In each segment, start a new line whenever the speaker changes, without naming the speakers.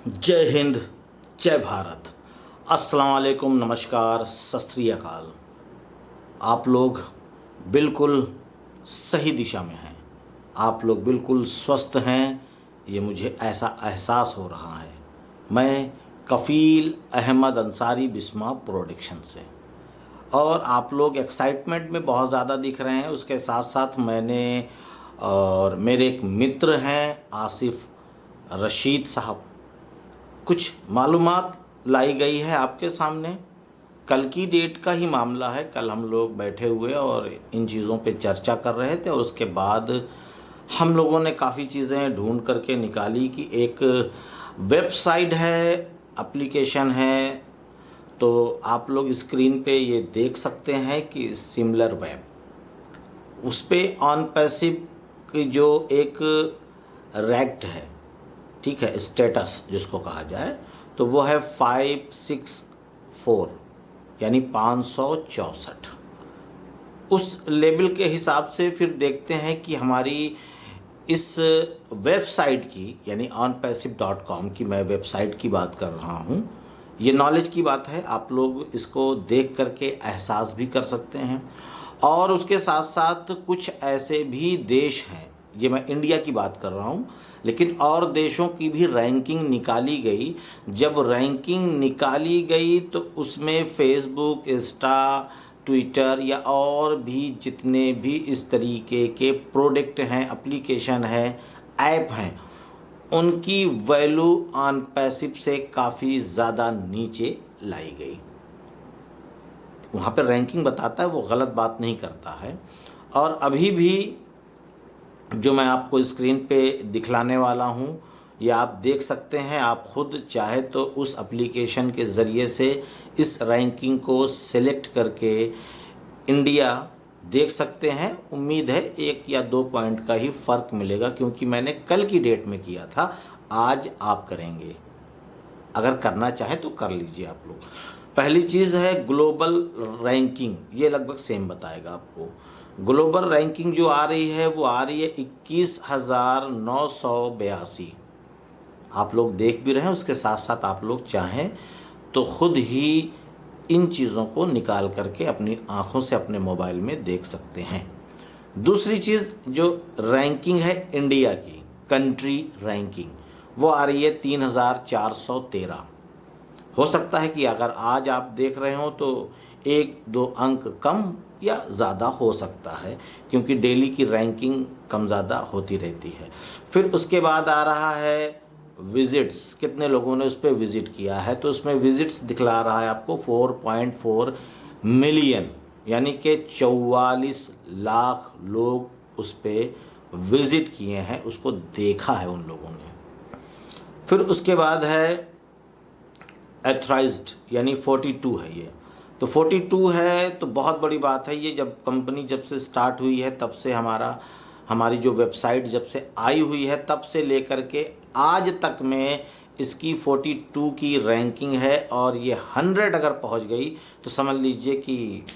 जय हिंद, जय भारत। अस्सलाम वालेकुम, नमस्कार, सत श्री अकाल। आप लोग बिल्कुल सही दिशा में हैं, आप लोग बिल्कुल स्वस्थ हैं, ये मुझे ऐसा एहसास हो रहा है। मैं कफ़ील अहमद अंसारी, बिस्मा प्रोडक्शन से। और आप लोग एक्साइटमेंट में बहुत ज़्यादा दिख रहे हैं। उसके साथ साथ मैंने और मेरे एक मित्र हैं आसिफ रशीद साहब, कुछ मालूमात लाई गई है आपके सामने। कल की डेट का ही मामला है। कल हम लोग बैठे हुए और इन चीज़ों पे चर्चा कर रहे थे और उसके बाद हम लोगों ने काफ़ी चीज़ें ढूंढ करके निकाली कि एक वेबसाइट है, एप्लीकेशन है। तो आप लोग स्क्रीन पे ये देख सकते हैं कि सिमिलर वेब, उस पर ऑन पैसिव की जो एक रैक्ट है, ठीक है, स्टेटस जिसको कहा जाए, तो वो है 564 यानी 564। उस लेबल के हिसाब से फिर देखते हैं कि हमारी इस वेबसाइट की यानी onpassive.com की मैं वेबसाइट की बात कर रहा हूँ। ये नॉलेज की बात है, आप लोग इसको देख करके एहसास भी कर सकते हैं। और उसके साथ साथ कुछ ऐसे भी देश हैं, ये मैं इंडिया की बात कर रहा हूँ, लेकिन और देशों की भी रैंकिंग निकाली गई। जब रैंकिंग निकाली गई तो उसमें फेसबुक, इंस्टा, ट्विटर या और भी जितने भी इस तरीके के प्रोडक्ट हैं, एप्लीकेशन हैं, ऐप हैं, उनकी वैल्यू ऑन पैसिव से काफ़ी ज़्यादा नीचे लाई गई। वहाँ पर रैंकिंग बताता है, वो गलत बात नहीं करता है। और अभी भी जो मैं आपको स्क्रीन पे दिखलाने वाला हूँ, ये आप देख सकते हैं। आप खुद चाहे तो उस एप्लीकेशन के ज़रिए से इस रैंकिंग को सिलेक्ट करके इंडिया देख सकते हैं। उम्मीद है 1 या 2 पॉइंट का ही फ़र्क मिलेगा, क्योंकि मैंने कल की डेट में किया था, आज आप करेंगे। अगर करना चाहें तो कर लीजिए आप लोग। पहली चीज़ है ग्लोबल रैंकिंग, ये लगभग सेम बताएगा आपको। ग्लोबल रैंकिंग जो आ रही है वो आ रही है 21,982। आप लोग देख भी रहे हैं। उसके साथ साथ आप लोग चाहें तो ख़ुद ही इन चीज़ों को निकाल करके अपनी आँखों से अपने मोबाइल में देख सकते हैं। दूसरी चीज़ जो रैंकिंग है इंडिया की, कंट्री रैंकिंग, वो आ रही है 3,413। हो सकता है कि अगर आज आप देख रहे हो तो 1-2 अंक कम या ज़्यादा हो सकता है, क्योंकि डेली की रैंकिंग कम ज़्यादा होती रहती है। फिर उसके बाद आ रहा है विज़िट्स, कितने लोगों ने उस पर विज़िट किया है। तो उसमें विज़िट्स दिखला रहा है आपको 4.4 मिलियन, यानी कि 44 लाख लोग उस पर विज़िट किए हैं, उसको देखा है उन लोगों ने। फिर उसके बाद है एथराइज्ड, यानी 42 है ये। तो 42 है तो बहुत बड़ी बात है। ये जब कंपनी जब से स्टार्ट हुई है तब से हमारी जो वेबसाइट जब से आई हुई है तब से लेकर के आज तक में इसकी 42 की रैंकिंग है। और ये 100 अगर पहुंच गई तो समझ लीजिए कि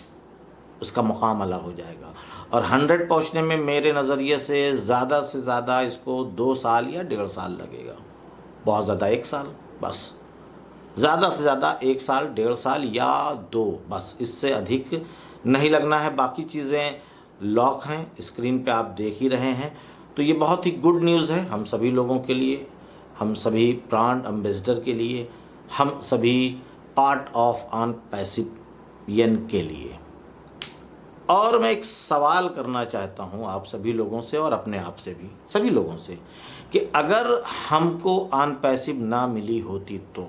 उसका मुकाम अलग हो जाएगा। और 100 पहुंचने में मेरे नज़रिए से ज़्यादा इसको 2 साल या 1.5 साल लगेगा। बहुत ज़्यादा 1 साल, बस ज़्यादा से ज़्यादा 1 साल, 1.5 साल या 2, बस इससे अधिक नहीं लगना है। बाकी चीज़ें लॉक हैं, स्क्रीन पे आप देख ही रहे हैं। तो ये बहुत ही गुड न्यूज़ है हम सभी लोगों के लिए, हम सभी ब्रांड एम्बेसडर के लिए, हम सभी पार्ट ऑफ ऑन पैसिव के लिए। और मैं एक सवाल करना चाहता हूँ आप सभी लोगों से और अपने आप से भी, सभी लोगों से, कि अगर हमको ऑन पैसिव ना मिली होती तो,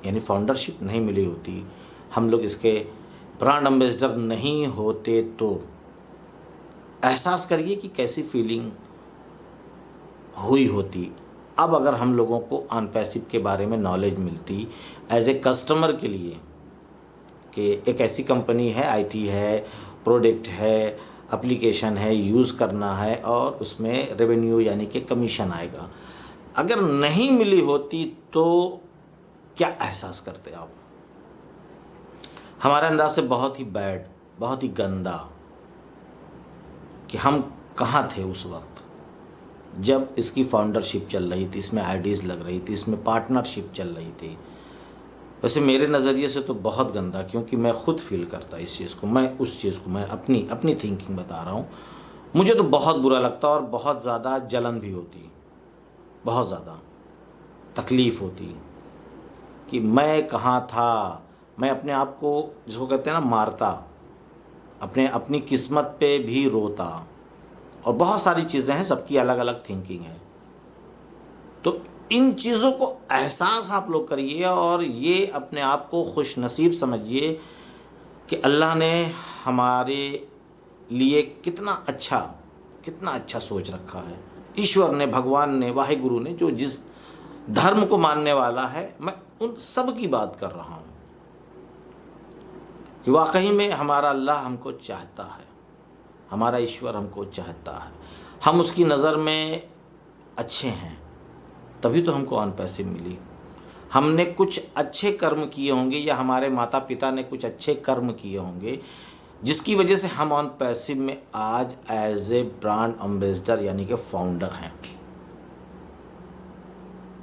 यानी फाउंडरशिप नहीं मिली होती, हम लोग इसके ब्रांड एम्बेसडर नहीं होते, तो एहसास करिए कि कैसी फीलिंग हुई होती। अब अगर हम लोगों को ऑन पैसिव के बारे में नॉलेज मिलती एज ए कस्टमर के लिए, कि एक ऐसी कंपनी है, आईटी है, प्रोडक्ट है, एप्लीकेशन है, यूज़ करना है और उसमें रेवेन्यू यानी कि कमीशन आएगा, अगर नहीं मिली होती तो क्या एहसास करते आप? हमारे अंदाज से बहुत ही बैड, बहुत ही गंदा, कि हम कहाँ थे उस वक्त। जब इसकी फाउंडरशिप चल रही थी, इसमें आईडीज़ लग रही थी, इसमें पार्टनरशिप चल रही थी। वैसे मेरे नज़रिए से तो बहुत गंदा, क्योंकि मैं खुद फील करता इस चीज़ को, मैं उस चीज़ को, मैं अपनी थिंकिंग बता रहा हूँ। मुझे तो बहुत बुरा लगता और बहुत ज़्यादा जलन भी होती, बहुत ज़्यादा तकलीफ़ होती कि मैं कहाँ था। मैं अपने आप को, जिसको कहते हैं ना, मारता, अपनी किस्मत पे भी रोता, और बहुत सारी चीज़ें हैं, सबकी अलग अलग थिंकिंग है। तो इन चीज़ों को एहसास आप लोग करिए और ये अपने आप को खुश नसीब समझिए कि अल्लाह ने हमारे लिए कितना अच्छा सोच रखा है। ईश्वर ने, भगवान ने, वाहिगुरु ने, जो जिस धर्म को मानने वाला है, मैं उन सब की बात कर रहा हूँ कि वाकई में हमारा अल्लाह हमको चाहता है, हमारा ईश्वर हमको चाहता है, हम उसकी नज़र में अच्छे हैं, तभी तो हमको अन पैसे मिली। हमने कुछ अच्छे कर्म किए होंगे या हमारे माता पिता ने कुछ अच्छे कर्म किए होंगे, जिसकी वजह से हम ऑन पैसिव में आज एज ए ब्रांड एम्बेसडर यानी कि फाउंडर हैं।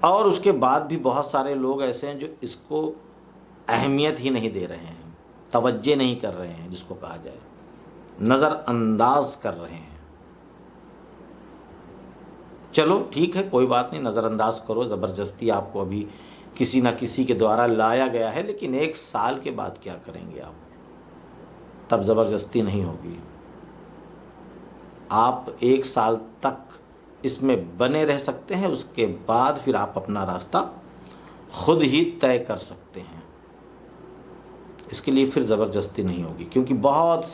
और उसके बाद भी बहुत सारे लोग ऐसे हैं जो इसको अहमियत ही नहीं दे रहे हैं, तवज्जो नहीं कर रहे हैं, जिसको कहा जाए नज़रअंदाज कर रहे हैं। चलो ठीक है, कोई बात नहीं, नज़रअंदाज करो, ज़बरदस्ती आपको अभी किसी ना किसी के द्वारा लाया गया है, लेकिन 1 साल के बाद क्या करेंगे आप? तब ज़बरदस्ती नहीं होगी। आप 1 साल तक इसमें बने रह सकते हैं, उसके बाद फिर आप अपना रास्ता खुद ही तय कर सकते हैं। इसके लिए फिर ज़बरदस्ती नहीं होगी, क्योंकि बहुत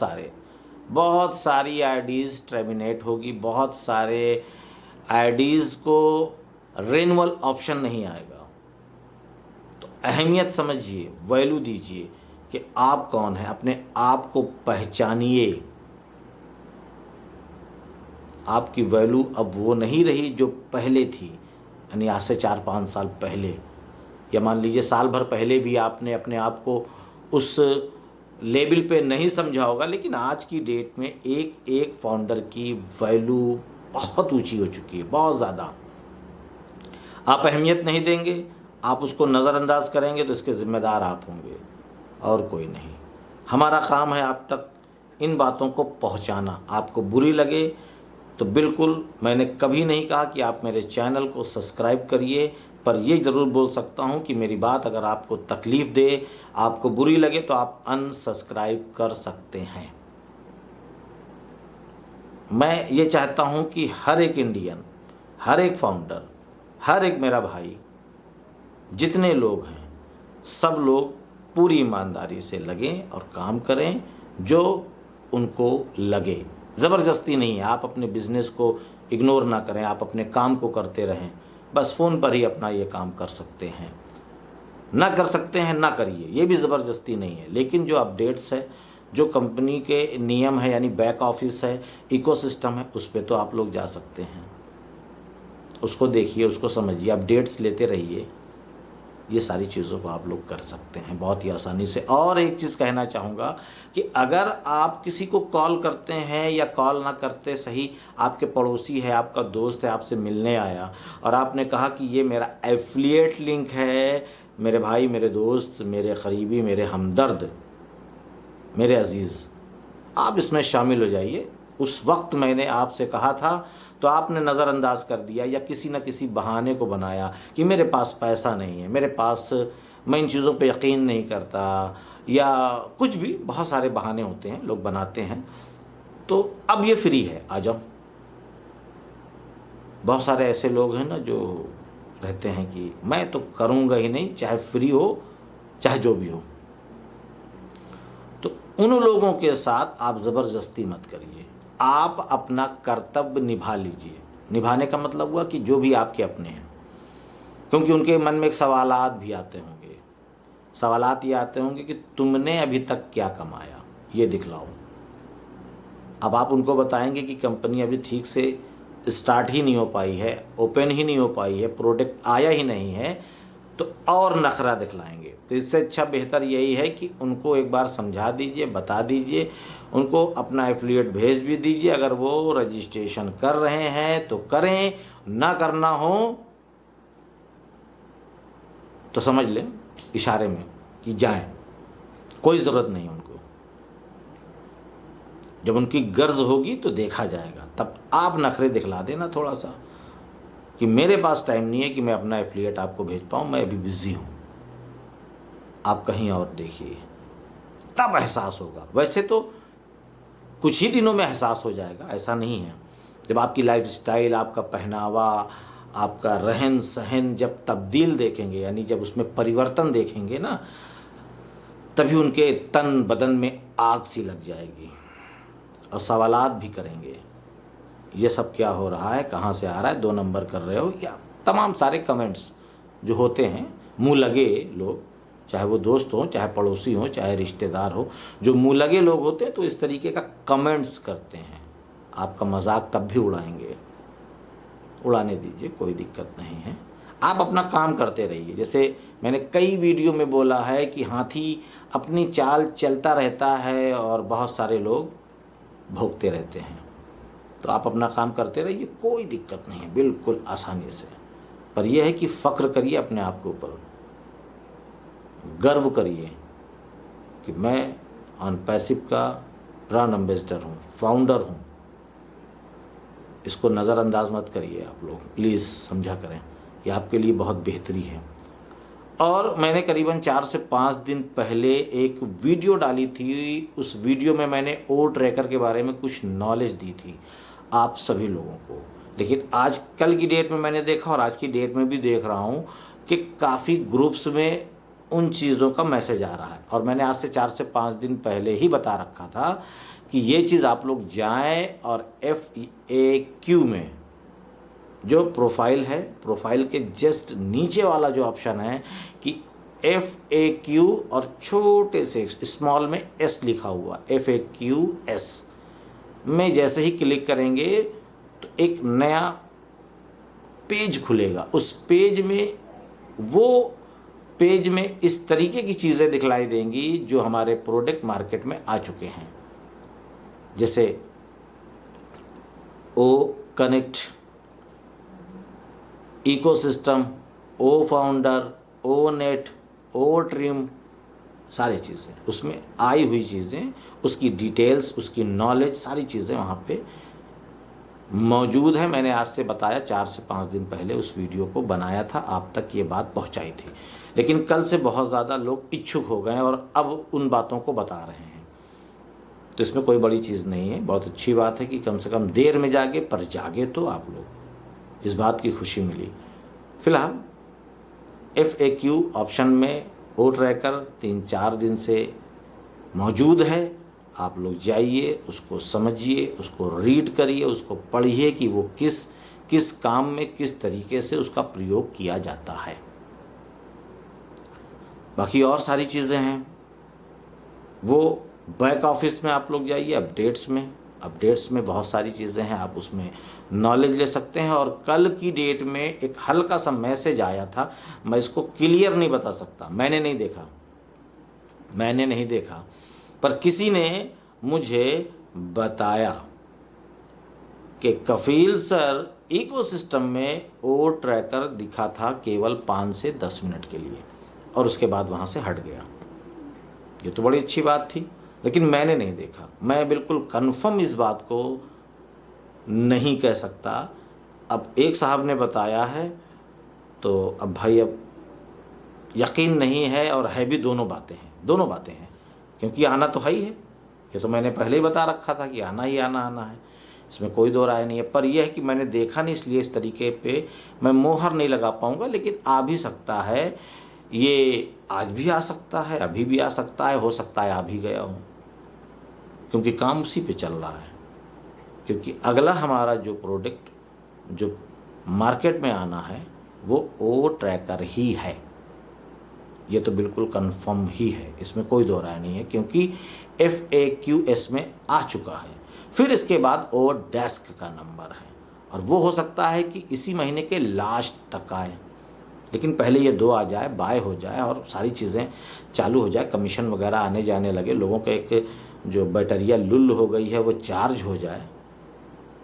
सारी आईडीज़ टर्मिनेट होगी, बहुत सारे आईडीज़ को रिन्यूअल ऑप्शन नहीं आएगा। तो अहमियत समझिए, वैल्यू दीजिए कि आप कौन हैं, अपने आप को पहचानिए। आपकी वैल्यू अब वो नहीं रही जो पहले थी, यानी आज से 4-5 साल पहले, या मान लीजिए साल भर पहले भी आपने अपने आप को उस लेवल पे नहीं समझा होगा, लेकिन आज की डेट में एक फाउंडर की वैल्यू बहुत ऊंची हो चुकी है, बहुत ज़्यादा। आप अहमियत नहीं देंगे, आप उसको नज़रअंदाज करेंगे, तो इसके ज़िम्मेदार आप होंगे और कोई नहीं। हमारा काम है आप तक इन बातों को पहुंचाना। आपको बुरी लगे तो बिल्कुल, मैंने कभी नहीं कहा कि आप मेरे चैनल को सब्सक्राइब करिए, पर ये ज़रूर बोल सकता हूँ कि मेरी बात अगर आपको तकलीफ़ दे, आपको बुरी लगे, तो आप अनसब्सक्राइब कर सकते हैं। मैं ये चाहता हूँ कि हर एक इंडियन, हर एक फाउंडर, हर एक मेरा भाई, जितने लोग हैं, सब लोग पूरी ईमानदारी से लगें और काम करें जो उनको लगे। ज़बरदस्ती नहीं है। आप अपने बिज़नेस को इग्नोर ना करें, आप अपने काम को करते रहें। बस फ़ोन पर ही अपना ये काम कर सकते हैं, ना कर सकते हैं ना करिए, ये भी ज़बरदस्ती नहीं है। लेकिन जो अपडेट्स है, जो कंपनी के नियम है, यानी बैक ऑफिस है, इकोसिस्टम है, उस पर तो आप लोग जा सकते हैं। उसको देखिए, उसको समझिए, अपडेट्स लेते रहिए। ये सारी चीज़ों को आप लोग कर सकते हैं बहुत ही आसानी से। और एक चीज़ कहना चाहूँगा कि अगर आप किसी को कॉल करते हैं या कॉल ना करते सही, आपके पड़ोसी है, आपका दोस्त है, आपसे मिलने आया और आपने कहा कि ये मेरा एफिलिएट लिंक है, मेरे भाई, मेरे दोस्त, मेरे करीबी, मेरे हमदर्द, मेरे अज़ीज़, आप इसमें शामिल हो जाइए। उस वक्त मैंने आपसे कहा था तो आपने नज़रअंदाज कर दिया या किसी न किसी बहाने को बनाया कि मेरे पास पैसा नहीं है, मेरे पास, मैं इन चीज़ों पे यकीन नहीं करता, या कुछ भी, बहुत सारे बहाने होते हैं, लोग बनाते हैं। तो अब ये फ्री है, आ जाओ। बहुत सारे ऐसे लोग हैं ना जो रहते हैं कि मैं तो करूँगा ही नहीं, चाहे फ्री हो चाहे जो भी हो। तो उन लोगों के साथ आप ज़बरदस्ती मत करिए, आप अपना कर्तव्य निभा लीजिए। निभाने का मतलब हुआ कि जो भी आपके अपने हैं, क्योंकि उनके मन में एक सवालात भी आते होंगे। सवालात ये आते होंगे कि तुमने अभी तक क्या कमाया, ये दिखलाओ। अब आप उनको बताएंगे कि कंपनी अभी ठीक से स्टार्ट ही नहीं हो पाई है, ओपन ही नहीं हो पाई है, प्रोडक्ट आया ही नहीं है, तो और नखरा दिखलाएंगे। तो इससे अच्छा बेहतर यही है कि उनको एक बार समझा दीजिए, बता दीजिए, उनको अपना एफिलिएट भेज भी दीजिए। अगर वो रजिस्ट्रेशन कर रहे हैं तो करें, ना करना हो तो समझ लें इशारे में कि जाएं, कोई ज़रूरत नहीं उनको। जब उनकी गर्ज होगी तो देखा जाएगा, तब आप नखरे दिखला देना थोड़ा सा कि मेरे पास टाइम नहीं है कि मैं अपना एफिलिएट आपको भेज पाऊँ, मैं अभी बिज़ी हूँ, आप कहीं और देखिए, तब एहसास होगा। वैसे तो कुछ ही दिनों में एहसास हो जाएगा, ऐसा नहीं है। जब आपकी लाइफस्टाइल, आपका पहनावा, आपका रहन सहन जब तब्दील देखेंगे, यानी जब उसमें परिवर्तन देखेंगे ना, तभी उनके तन बदन में आग सी लग जाएगी और सवालात भी करेंगे, ये सब क्या हो रहा है, कहाँ से आ रहा है, 2 नंबर कर रहे हो, या तमाम सारे कमेंट्स जो होते हैं। मुँह लगे लोग, चाहे वो दोस्त हो, चाहे पड़ोसी हो, चाहे रिश्तेदार हो, जो मुँह लगे लोग होते हैं तो इस तरीके का कमेंट्स करते हैं। आपका मजाक तब भी उड़ाएंगे, उड़ाने दीजिए, कोई दिक्कत नहीं है। आप अपना काम करते रहिए। जैसे मैंने कई वीडियो में बोला है कि हाथी अपनी चाल चलता रहता है और बहुत सारे लोग भोगते रहते हैं। तो आप अपना काम करते रहिए, कोई दिक्कत नहीं है, बिल्कुल आसानी से। पर यह है कि फ़क्र करिए अपने आप के ऊपर, गर्व करिए कि मैं ऑनपैसिव का ब्रांड एम्बेसडर हूँ, फाउंडर हूँ। इसको नज़रअंदाज मत करिए आप लोग, प्लीज़ समझा करें, ये आपके लिए बहुत बेहतरी है। और मैंने करीबन 4 से 5 दिन पहले एक वीडियो डाली थी। उस वीडियो में मैंने ओ ट्रैकर के बारे में कुछ नॉलेज दी थी आप सभी लोगों को। लेकिन आज कल की डेट में मैंने देखा, और आज की डेट में भी देख रहा हूँ कि काफ़ी ग्रुप्स में उन चीज़ों का मैसेज आ रहा है। और मैंने आज से 4 से 5 दिन पहले ही बता रखा था कि ये चीज़ आप लोग जाएं और FAQ में जो प्रोफाइल है, प्रोफाइल के जस्ट नीचे वाला जो ऑप्शन है कि FAQ और छोटे से स्मॉल में S लिखा हुआ, FAQS में जैसे ही क्लिक करेंगे तो एक नया पेज खुलेगा। उस पेज में इस तरीके की चीज़ें दिखलाई देंगी जो हमारे प्रोडक्ट मार्केट में आ चुके हैं, जैसे ओ कनेक्ट, इकोसिस्टम, ओ फाउंडर, ओ नेट, ओ ट्रिम, सारी चीज़ें उसमें आई हुई चीज़ें, उसकी डिटेल्स, उसकी नॉलेज, सारी चीज़ें वहाँ पे मौजूद है। मैंने आज से बताया, 4 से 5 दिन पहले उस वीडियो को बनाया था, आप तक ये बात पहुँचाई थी। लेकिन कल से बहुत ज़्यादा लोग इच्छुक हो गए और अब उन बातों को बता रहे हैं। तो इसमें कोई बड़ी चीज़ नहीं है, बहुत अच्छी बात है कि कम से कम देर में जागे पर जागे तो आप लोग, इस बात की खुशी मिली। फ़िलहाल FAQ ऑप्शन में ओ ट्रैकर 3-4 दिन से मौजूद है। आप लोग जाइए, उसको समझिए, उसको रीड करिए, उसको पढ़िए कि वो किस काम में किस तरीके से उसका प्रयोग किया जाता है। बाकी और सारी चीज़ें हैं, वो बैक ऑफिस में आप लोग जाइए, अपडेट्स में बहुत सारी चीज़ें हैं, आप उसमें नॉलेज ले सकते हैं। और कल की डेट में एक हल्का सा मैसेज आया था, मैं इसको क्लियर नहीं बता सकता, मैंने नहीं देखा, पर किसी ने मुझे बताया कि कफील सर इकोसिस्टम में ओ ट्रैकर दिखा था केवल 5 से 10 मिनट के लिए और उसके बाद वहाँ से हट गया। ये तो बड़ी अच्छी बात थी, लेकिन मैंने नहीं देखा। मैं बिल्कुल कन्फर्म इस बात को नहीं कह सकता। अब एक साहब ने बताया है तो अब भाई, अब यकीन नहीं है और है भी, दोनों बातें हैं, क्योंकि आना तो है ही है। ये तो मैंने पहले ही बता रखा था कि आना है, इसमें कोई दो राय नहीं है। पर यह है कि मैंने देखा नहीं, इसलिए इस तरीके पे मैं मोहर नहीं लगा पाऊँगा। लेकिन आ भी सकता है, ये आज भी आ सकता है, अभी भी आ सकता है, हो सकता है आ भी गया हूँ, क्योंकि काम उसी पे चल रहा है। क्योंकि अगला हमारा जो प्रोडक्ट जो मार्केट में आना है वो ओ ट्रैकर ही है, ये तो बिल्कुल कंफर्म ही है, इसमें कोई दो राय नहीं है, क्योंकि FAQS में आ चुका है। फिर इसके बाद ओ डेस्क का नंबर है, और वो हो सकता है कि इसी महीने के लास्ट तक आए, लेकिन पहले ये 2 आ जाए, बाय हो जाए और सारी चीज़ें चालू हो जाए, कमीशन वगैरह आने जाने लगे, लोगों का एक जो बैटरिया लुल हो गई है वो चार्ज हो जाए,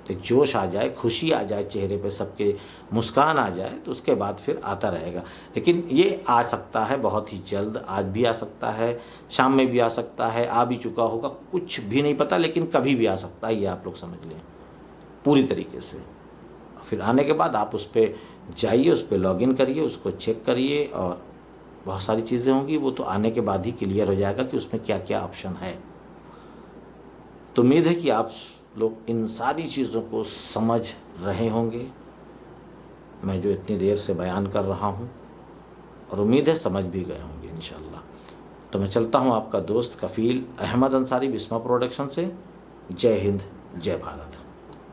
तो एक जोश आ जाए, खुशी आ जाए चेहरे पे, सबके मुस्कान आ जाए, तो उसके बाद फिर आता रहेगा। लेकिन ये आ सकता है बहुत ही जल्द, आज भी आ सकता है, शाम में भी आ सकता है, आ भी चुका होगा, कुछ भी नहीं पता, लेकिन कभी भी आ सकता है, ये आप लोग समझ लें पूरी तरीके से। फिर आने के बाद आप उस पर जाइए, उस पर लॉगिन करिए, उसको चेक करिए और बहुत सारी चीज़ें होंगी, वो तो आने के बाद ही क्लियर हो जाएगा कि उसमें क्या क्या ऑप्शन है। तो उम्मीद है कि आप लोग इन सारी चीज़ों को समझ रहे होंगे, मैं जो इतनी देर से बयान कर रहा हूँ, और उम्मीद है समझ भी गए होंगे इंशाल्लाह। तो मैं चलता हूँ, आपका दोस्त कफ़ील अहमद अंसारी, बिस्मा प्रोडक्शन से। जय हिंद, जय भारत।